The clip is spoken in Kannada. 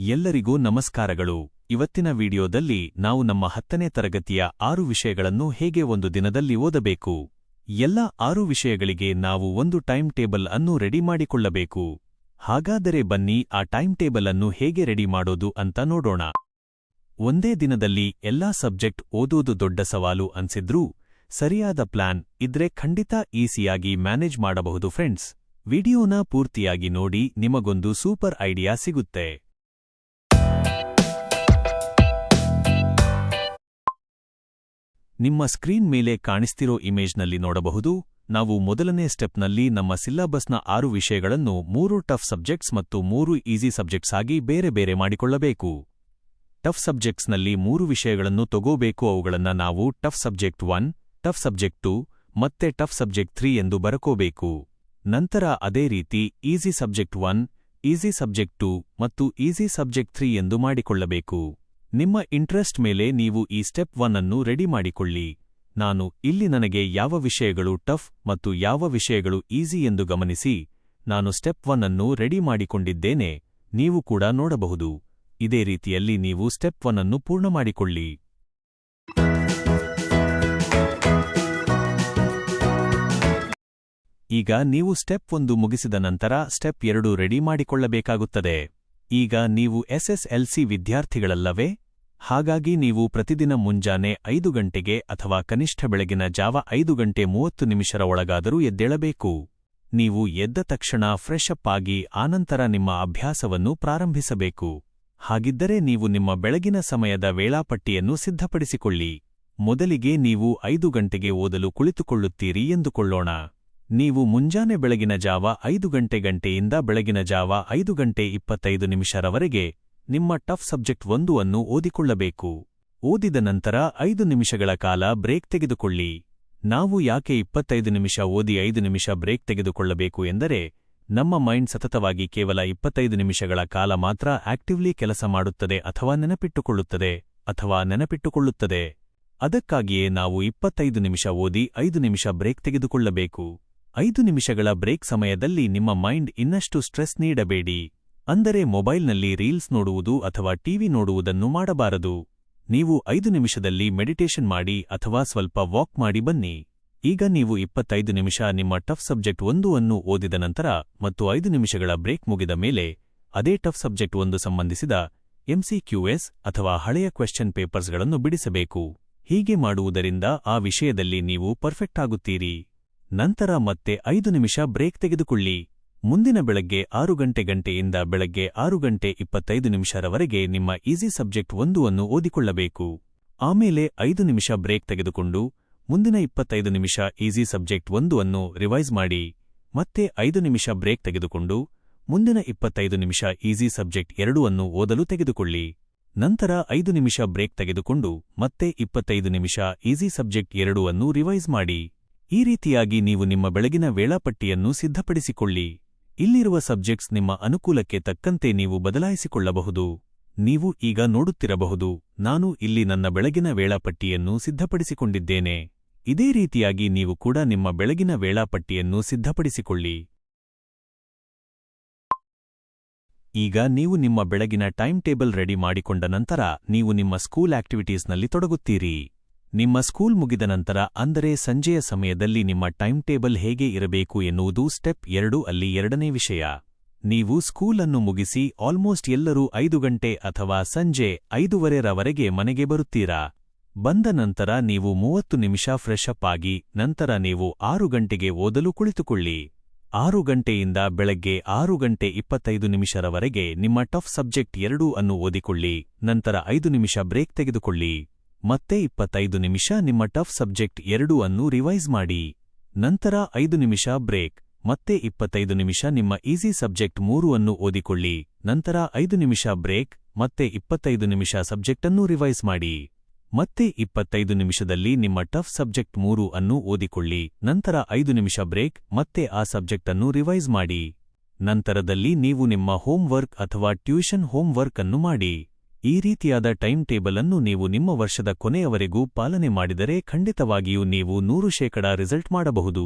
ಎಲ್ಲರಿಗೂ ನಮಸ್ಕಾರಗಳು. ಇವತ್ತಿನ ವಿಡಿಯೋದಲ್ಲಿ ನಾವು ನಮ್ಮ 10ನೇ ತರಗತಿಯ 6 ವಿಷಯಗಳನ್ನು ಹೇಗೆ ಒಂದು ದಿನದಲ್ಲಿ ಓದಬೇಕು, ಎಲ್ಲ 6 ವಿಷಯಗಳಿಗೆ ನಾವು ಒಂದು ಟೈಮ್ ಟೇಬಲ್ ಅನ್ನು ರೆಡಿ ಮಾಡಿಕೊಳ್ಳಬೇಕು. ಹಾಗಾದರೆ ಬನ್ನಿ ಆ ಟೈಮ್ ಟೇಬಲ್ ಅನ್ನು ಹೇಗೆ ರೆಡಿ ಮಾಡೋದು ಅಂತ ನೋಡೋಣ. ಒಂದೇ ದಿನದಲ್ಲಿ ಎಲ್ಲಾ ಸಬ್ಜೆಕ್ಟ್ ಓದೋದು ದೊಡ್ಡ ಸವಾಲು ಅನ್ಸಿದ್ರೂ ಸರಿಯಾದ ಪ್ಲಾನ್ ಇದ್ರೆ ಖಂಡಿತ ಈಸಿಯಾಗಿ ಮ್ಯಾನೇಜ್ ಮಾಡಬಹುದು ಫ್ರೆಂಡ್ಸ್. ವಿಡಿಯೋನ ಪೂರ್ತಿಯಾಗಿ ನೋಡಿ, ನಿಮಗೊಂದು ಸೂಪರ್ ಐಡಿಯಾ ಸಿಗುತ್ತೆ. ನಿಮ್ಮ ಸ್ಕ್ರೀನ್ ಮೇಲೆ ಕಾಣಿಸ್ತಿರೋ ಇಮೇಜ್ನಲ್ಲಿ ನೋಡಬಹುದು, ನಾವು ಮೊದಲನೇ ಸ್ಟೆಪ್ನಲ್ಲಿ ನಮ್ಮ ಸಿಲೆಬಸ್ನ 6 ವಿಷಯಗಳನ್ನು 3 ಟಫ್ ಸಬ್ಜೆಕ್ಟ್ಸ್ ಮತ್ತು 3 ಈಸಿ ಸಬ್ಜೆಕ್ಟ್ಸ್ ಆಗಿ ಬೇರೆ ಬೇರೆ ಮಾಡಿಕೊಳ್ಳಬೇಕು. ಟಫ್ ಸಬ್ಜೆಕ್ಟ್ಸ್ನಲ್ಲಿ 3 ವಿಷಯಗಳನ್ನು ತಗೋಬೇಕು. ಅವುಗಳನ್ನು ನಾವು ಟಫ್ ಸಬ್ಜೆಕ್ಟ್ 1, ಟಫ್ ಸಬ್ಜೆಕ್ಟ್ 2 ಮತ್ತೆ ಟಫ್ ಸಬ್ಜೆಕ್ಟ್ 3 ಎಂದು ಬರಕೋಬೇಕು. ನಂತರ ಅದೇ ರೀತಿ ಈಸಿ ಸಬ್ಜೆಕ್ಟ್ 1, ಈಸಿ ಸಬ್ಜೆಕ್ಟ್ 2 ಮತ್ತು ಈಸಿ ಸಬ್ಜೆಕ್ಟ್ 3 ಎಂದು ಮಾಡಿಕೊಳ್ಳಬೇಕು. ನಿಮ್ಮ ಇಂಟ್ರೆಸ್ಟ್ ಮೇಲೆ ನೀವು ಈ ಸ್ಟೆಪ್ 1 ಅನ್ನು ರೆಡಿ ಮಾಡಿಕೊಳ್ಳಿ. ನಾನು ಇಲ್ಲಿ ನನಗೆ ಯಾವ ವಿಷಯಗಳು ಟಫ್ ಮತ್ತು ಯಾವ ವಿಷಯಗಳು ಈಸಿ ಎಂದು ಗಮನಿಸಿ ನಾನು ಸ್ಟೆಪ್ 1 ಅನ್ನು ರೆಡಿ ಮಾಡಿಕೊಂಡಿದ್ದೇನೆ. ನೀವು ಕೂಡ ನೋಡಬಹುದು. ಇದೇ ರೀತಿಯಲ್ಲಿ ನೀವು ಸ್ಟೆಪ್ 1 ಅನ್ನು ಪೂರ್ಣ ಮಾಡಿಕೊಳ್ಳಿ. ಈಗ ನೀವು ಸ್ಟೆಪ್ 1 ಮುಗಿಸಿದ ನಂತರ ಸ್ಟೆಪ್ 2 ರೆಡಿ ಮಾಡಿಕೊಳ್ಳಬೇಕಾಗುತ್ತದೆ. ಈಗ ನೀವು SSLC ವಿದ್ಯಾರ್ಥಿಗಳಲ್ಲವೇ? ಹಾಗಾಗಿ ನೀವು ಪ್ರತಿದಿನ ಮುಂಜಾನೆ 5 ಗಂಟೆಗೆ ಅಥವಾ ಕನಿಷ್ಠ ಬೆಳಗಿನ ಜಾವ 5 ಗಂಟೆ 30 ನಿಮಿಷರ ಒಳಗಾದರೂ ಎದ್ದೇಳಬೇಕು. ನೀವು ಎದ್ದ ತಕ್ಷಣ ಫ್ರೆಶ್ ಅಪ್ ಆಗಿ ಆನಂತರ ನಿಮ್ಮ ಅಭ್ಯಾಸವನ್ನು ಪ್ರಾರಂಭಿಸಬೇಕು. ಹಾಗಿದ್ದರೆ ನೀವು ನಿಮ್ಮ ಬೆಳಗಿನ ಸಮಯದ ವೇಳಾಪಟ್ಟಿಯನ್ನು ಸಿದ್ಧಪಡಿಸಿಕೊಳ್ಳಿ. ಮೊದಲಿಗೆ ನೀವು 5 ಗಂಟೆಗೆ ಓದಲು ಕುಳಿತುಕೊಳ್ಳುತ್ತೀರಿ ಎಂದುಕೊಳ್ಳೋಣ. ನೀವು ಮುಂಜಾನೆ ಬೆಳಗಿನ ಜಾವ 5 ಗಂಟೆಯಿಂದ ಬೆಳಗಿನ ಜಾವ 5 ಗಂಟೆ 25 ನಿಮಿಷರವರೆಗೆ ನಿಮ್ಮ ಟಫ್ ಸಬ್ಜೆಕ್ಟ್ 1 ಅನ್ನು ಓದಿಕೊಳ್ಳಬೇಕು. ಓದಿದ ನಂತರ 5 ನಿಮಿಷಗಳ ಕಾಲ ಬ್ರೇಕ್ ತೆಗೆದುಕೊಳ್ಳಿ. ನಾವು ಯಾಕೆ 25 ನಿಮಿಷ ಓದಿ 5 ನಿಮಿಷ ಬ್ರೇಕ್ ತೆಗೆದುಕೊಳ್ಳಬೇಕು ಎಂದರೆ, ನಮ್ಮ ಮೈಂಡ್ ಸತತವಾಗಿ ಕೇವಲ 25 ನಿಮಿಷಗಳ ಕಾಲ ಮಾತ್ರ ಆಕ್ಟಿವ್ಲಿ ಕೆಲಸ ಮಾಡುತ್ತದೆ ಅಥವಾ ನೆನಪಿಟ್ಟುಕೊಳ್ಳುತ್ತದೆ. ಅದಕ್ಕಾಗಿಯೇ ನಾವು 25 ನಿಮಿಷ ಓದಿ 5 ನಿಮಿಷ ಬ್ರೇಕ್ ತೆಗೆದುಕೊಳ್ಳಬೇಕು. 5 ನಿಮಿಷಗಳ ಬ್ರೇಕ್ ಸಮಯದಲ್ಲಿ ನಿಮ್ಮ ಮೈಂಡ್ ಇನ್ನಷ್ಟು ಸ್ಟ್ರೆಸ್ ನೀಡಬೇಡಿ. ಅಂದರೆ ಮೊಬೈಲ್ನಲ್ಲಿ ರೀಲ್ಸ್ ನೋಡುವುದು ಅಥವಾ ಟಿವಿ ನೋಡುವುದನ್ನು ಮಾಡಬಾರದು. ನೀವು 5 ನಿಮಿಷದಲ್ಲಿ ಮೆಡಿಟೇಷನ್ ಮಾಡಿ ಅಥವಾ ಸ್ವಲ್ಪ ವಾಕ್ ಮಾಡಿ ಬನ್ನಿ. ಈಗ ನೀವು 25 ನಿಮಿಷ ನಿಮ್ಮ ಟಫ್ ಸಬ್ಜೆಕ್ಟ್ 1 ಅನ್ನು ಓದಿದ ನಂತರ ಮತ್ತು 5 ನಿಮಿಷಗಳ ಬ್ರೇಕ್ ಮುಗಿದ ಮೇಲೆ ಅದೇ ಟಫ್ ಸಬ್ಜೆಕ್ಟ್ 1 ಸಂಬಂಧಿಸಿದ MCQs ಅಥವಾ ಹಳೆಯ ಕ್ವೆಶ್ಚನ್ ಪೇಪರ್ಸ್ಗಳನ್ನು ಬಿಡಿಸಬೇಕು. ಹೀಗೆ ಮಾಡುವುದರಿಂದ ಆ ವಿಷಯದಲ್ಲಿ ನೀವು ಪರ್ಫೆಕ್ಟ್ ಆಗುತ್ತೀರಿ. ನಂತರ ಮತ್ತೆ 5 ನಿಮಿಷ ಬ್ರೇಕ್ ತೆಗೆದುಕೊಳ್ಳಿ. ಮುಂದಿನ ಬೆಳಗ್ಗೆ 6 ಗಂಟೆಯಿಂದ ಬೆಳಗ್ಗೆ 6 ಗಂಟೆ 25 ನಿಮಿಷರವರೆಗೆ ನಿಮ್ಮ ಈಸಿ ಸಬ್ಜೆಕ್ಟ್ 1 ಅನ್ನು ಓದಿಕೊಳ್ಳಬೇಕು. ಆಮೇಲೆ 5 ನಿಮಿಷ ಬ್ರೇಕ್ ತೆಗೆದುಕೊಂಡು ಮುಂದಿನ 25 ನಿಮಿಷ ಈಸಿ ಸಬ್ಜೆಕ್ಟ್ 1 ಅನ್ನು ರಿವೈಸ್ ಮಾಡಿ. ಮತ್ತೆ 5 ನಿಮಿಷ ಬ್ರೇಕ್ ತೆಗೆದುಕೊಂಡು ಮುಂದಿನ 25 ನಿಮಿಷ ಈಸಿ ಸಬ್ಜೆಕ್ಟ್ 2 ಅನ್ನು ಓದಲು ತೆಗೆದುಕೊಳ್ಳಿ. ನಂತರ 5 ನಿಮಿಷ ಬ್ರೇಕ್ ತೆಗೆದುಕೊಂಡು ಮತ್ತೆ 25 ನಿಮಿಷ ಈಸಿ ಸಬ್ಜೆಕ್ಟ್ 2 ಅನ್ನು ರಿವೈಸ್ ಮಾಡಿ. ಈ ರೀತಿಯಾಗಿ ನೀವು ನಿಮ್ಮ ಬೆಳಗಿನ ವೇಳಾಪಟ್ಟಿಯನ್ನು ಸಿದ್ಧಪಡಿಸಿಕೊಳ್ಳಿ. ಇಲ್ಲಿರುವ ಸಬ್ಜೆಕ್ಟ್ಸ್ ನಿಮ್ಮ ಅನುಕೂಲಕ್ಕೆ ತಕ್ಕಂತೆ ನೀವು ಬದಲಾಯಿಸಿಕೊಳ್ಳಬಹುದು. ನೀವು ಈಗ ನೋಡುತ್ತಿರಬಹುದು, ನಾನು ಇಲ್ಲಿ ನನ್ನ ಬೆಳಗಿನ ವೇಳಾಪಟ್ಟಿಯನ್ನು ಸಿದ್ಧಪಡಿಸಿಕೊಂಡಿದ್ದೇನೆ. ಇದೇ ರೀತಿಯಾಗಿ ನೀವು ಕೂಡ ನಿಮ್ಮ ಬೆಳಗಿನ ವೇಳಾಪಟ್ಟಿಯನ್ನು ಸಿದ್ಧಪಡಿಸಿಕೊಳ್ಳಿ. ಈಗ ನೀವು ನಿಮ್ಮ ಬೆಳಗಿನ ಟೈಮ್ ಟೇಬಲ್ ರೆಡಿ ಮಾಡಿಕೊಂಡ ನಂತರ ನೀವು ನಿಮ್ಮ ಸ್ಕೂಲ್ ಆಕ್ಟಿವಿಟೀಸ್ನಲ್ಲಿ ತೊಡಗುತ್ತೀರಿ. ನಿಮ್ಮ ಸ್ಕೂಲ್ ಮುಗಿದ ನಂತರ ಅಂದರೆ ಸಂಜೆಯ ಸಮಯದಲ್ಲಿ ನಿಮ್ಮ ಟೈಮ್ ಟೇಬಲ್ ಹೇಗೆ ಇರಬೇಕು ಎನ್ನುವುದು ಸ್ಟೆಪ್ 2 ಅಲ್ಲಿ 2ನೇ ವಿಷಯ. ನೀವು ಸ್ಕೂಲ್ ಅನ್ನು ಮುಗಿಸಿ ಆಲ್ಮೋಸ್ಟ್ ಎಲ್ಲರೂ 5 ಗಂಟೆ ಅಥವಾ ಸಂಜೆ 5:30ರವರೆಗೆ ಮನೆಗೆ ಬರುತ್ತೀರಾ. ಬಂದ ನಂತರ ನೀವು 30 ನಿಮಿಷ ಫ್ರೆಶ್ ಅಪ್ ಆಗಿ ನಂತರ ನೀವು 6 ಗಂಟೆಗೆ ಓದಲು ಕುಳಿತುಕೊಳ್ಳಿ. 6 ಗಂಟೆಯಿಂದ ಬೆಳಗ್ಗೆ 6 ಗಂಟೆ 25 ನಿಮಿಷರವರೆಗೆ ನಿಮ್ಮ ಟಫ್ ಸಬ್ಜೆಕ್ಟ್ 2 ಅನ್ನು ಓದಿಕೊಳ್ಳಿ. ನಂತರ 5 ನಿಮಿಷ ಬ್ರೇಕ್ ತೆಗೆದುಕೊಳ್ಳಿ. ಮತ್ತೆ 25 ನಿಮಿಷ ನಿಮ್ಮ ಟಫ್ ಸಬ್ಜೆಕ್ಟ್ 2 ಅನ್ನು ರಿವೈಸ್ ಮಾಡಿ. ನಂತರ 5 ನಿಮಿಷ ಬ್ರೇಕ್. ಮತ್ತೆ 25 ನಿಮಿಷ ನಿಮ್ಮ ಈಸಿ ಸಬ್ಜೆಕ್ಟ್ 3 ಅನ್ನು ಓದಿಕೊಳ್ಳಿ. ನಂತರ 5 ನಿಮಿಷ ಬ್ರೇಕ್. ಮತ್ತೆ 25 ನಿಮಿಷ ಸಬ್ಜೆಕ್ಟ್ ಅನ್ನು ರಿವೈಸ್ ಮಾಡಿ. ಮತ್ತೆ 25 ನಿಮಿಷದಲ್ಲಿ ನಿಮ್ಮ ಟಫ್ ಸಬ್ಜೆಕ್ಟ್ 3 ಅನ್ನು ಓದಿಕೊಳ್ಳಿ. ನಂತರ 5 ನಿಮಿಷ ಬ್ರೇಕ್. ಮತ್ತೆ ಆ ಸಬ್ಜೆಕ್ಟ್ ಅನ್ನು ರಿವೈಸ್ ಮಾಡಿ. ನಂತರದಲ್ಲಿ ನೀವು ನಿಮ್ಮ ಹೋಮ್ ವರ್ಕ್ ಅಥವಾ ಟ್ಯೂಷನ್ ಹೋಮ್ ವರ್ಕ್ ಅನ್ನು ಮಾಡಿ. ಈ ರೀತಿಯಾದ ಟೈಮ್ ಟೇಬಲ್ ಅನ್ನು ನೀವು ನಿಮ್ಮ ವರ್ಷದ ಕೊನೆಯವರೆಗೂ ಪಾಲನೆ ಮಾಡಿದರೆ ಖಂಡಿತವಾಗಿಯೂ ನೀವು 100% ರಿಸಲ್ಟ್ ಮಾಡಬಹುದು.